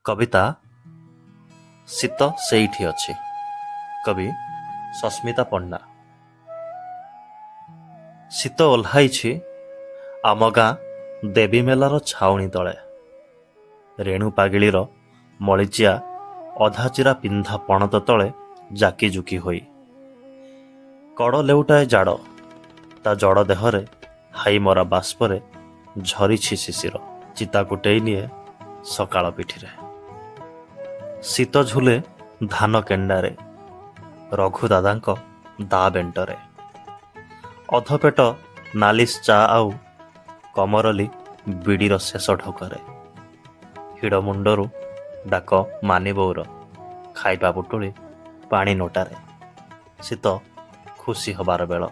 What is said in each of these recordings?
କବିତା ଶୀତ ସେଇଠି ଅଛି। କବି ସସ୍ମିତା ପଣ୍ଡା। ଶୀତ ଓହ୍ଲାଇଛି ଆମ ଗାଁ ଦେବୀ ମେଲାର ଛାଉଣି ତଳେ। ରେଣୁ ପାଗିଳିର ମଳିଚିଆ ଅଧାଚିରା ପିନ୍ଧା ପଣତ ତଳେ ଜାକି ଜୁକି ହୋଇ କଡ଼ ଲେଉଟାଏ ଜାଡ଼, ତା ଜଡ଼ ଦେହରେ ହାଇମରା ବାଷ୍ପରେ ଝରିଛି ଶିଶିର। ଚିତା କୁଟେଇ ନିଏ ସକାଳ ପିଠିରେ। ଶୀତ ଝୁଲେ ଧାନ କେଣ୍ଡାରେ, ରଘୁ ଦାଦାଙ୍କ ଦା ବେଣ୍ଟରେ। ଅଧପେଟ ନାଲିସ ଚା ଆଉ କମରଲି ବିଡ଼ିର ଶେଷ ଢୋକରେ। ହିଡ଼ ମୁଣ୍ଡରୁ ଡାକ ମାନିବଉର ଖାଇବା ପୁଟୁଳି ପାଣି ନୋଟାରେ। ଶୀତ ଖୁସି ହବାର ବେଳ,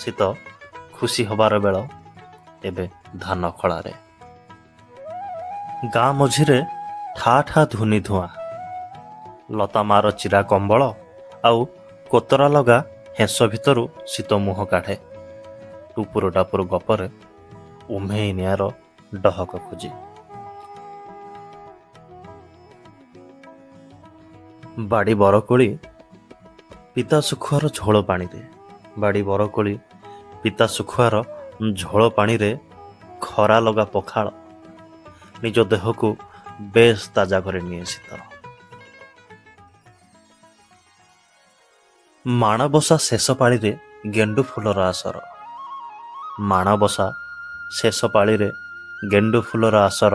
ଶୀତ ଖୁସି ହବାର ବେଳ ଏବେ ଧାନ ଖଳାରେ। ଗାଁ ମଝିରେ ଠା ଠା ଧୁନି ଧୂଆଁ, ଲତା ମାର ଚିରା କମ୍ବଳ ଆଉ କୋତରା ଲଗା ହେଁସ ଭିତରୁ ଶୀତ ମୁହଁ କାଢ଼େ। ଟୁପୁରୁ ଟାପୁରୁ ଗପରେ ଉମ୍ହେଇ ନିଆଁର ଡହକ ଖୋଜି। ବାଡ଼ି ବରକୋଳି ପିତା ଶୁଖୁଆର ଝୋଳ ପାଣିରେ, ବାଡ଼ି ବରକୋଳି ପିତା ଶୁଖୁଆର ଝୋଳ ପାଣିରେ ଖରା ଲଗା ପଖାଳ ନିଜ ଦେହକୁ ବେଶ ତାଜା କରି ନିଏ ଶୀତ। ମାଣବସା ଶେଷ ପାଳିରେ ଗେଣ୍ଡୁ ଫୁଲର ଆସର, ମାଣବସା ଶେଷ ପାଳିରେ ଗେଣ୍ଡୁ ଫୁଲର ଆସର।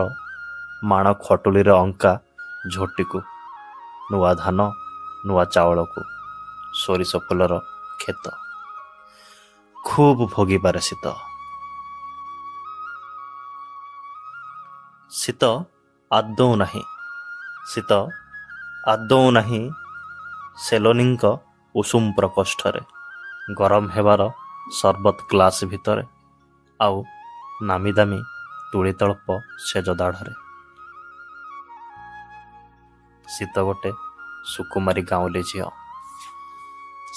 ମାଣ ଖଟୁଳିରେ ଅଙ୍କା ଝୋଟିକୁ, ନୂଆ ଧାନ ନୂଆ ଚାଉଳକୁ, ସୋରିଷ ଫୁଲର କ୍ଷେତ ଖୁବ୍ ଭୋଗିପାରେ ଶୀତ। ଶୀତ ଆଦୌ ନାହିଁ, ଶୀତ ଆଦୌ ନାହିଁ ସେଲୋନିଙ୍କ ଉଷୁମ ପ୍ରକୋଷ୍ଠରେ। ଗରମ ହେବାର ସରବତ ଗ୍ଲାସ ଭିତରେ ଆଉ ନାମି ଦାମୀ ତୁଳିତଳ୍ପ ସେଜ ଦାଢ଼ରେ। ଶୀତ ଗୋଟେ ସୁକୁମାରୀ ଗାଉଁଲି ଝିଅ,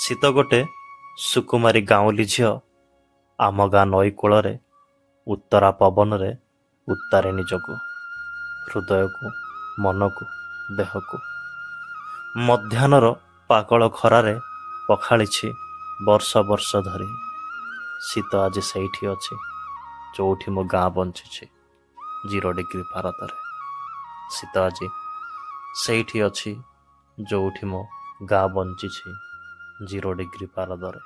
ଶୀତ ଗୋଟେ ସୁକୁମାରୀ ଗାଉଁଲି ଝିଅ। ଆମ ଗାଁ ନଈ କୂଳରେ ଉତ୍ତରା ପବନରେ ଉତ୍ତାରେ ନିଜକୁ, ହୃଦୟକୁ, ମନକୁ, ଦେହକୁ। ମଧ୍ୟାହ୍ନର ପାକଳ ଖରାରେ ପଖାଳିଛି ବର୍ଷ ବର୍ଷ ଧରି। ଶୀତ ଆଜି ସେଇଠି ଅଛି ଯୋଉଠି ମୋ ଗାଁ ବଞ୍ଚିଛି 0 ଡିଗ୍ରୀ ଭାରତରେ। ଶୀତ ଆଜି ସେଇଠି ଅଛି ଯୋଉଠି ମୋ ଗାଁ ବଞ୍ଚିଛି 0 ଡିଗ୍ରୀ ପାରଦରେ।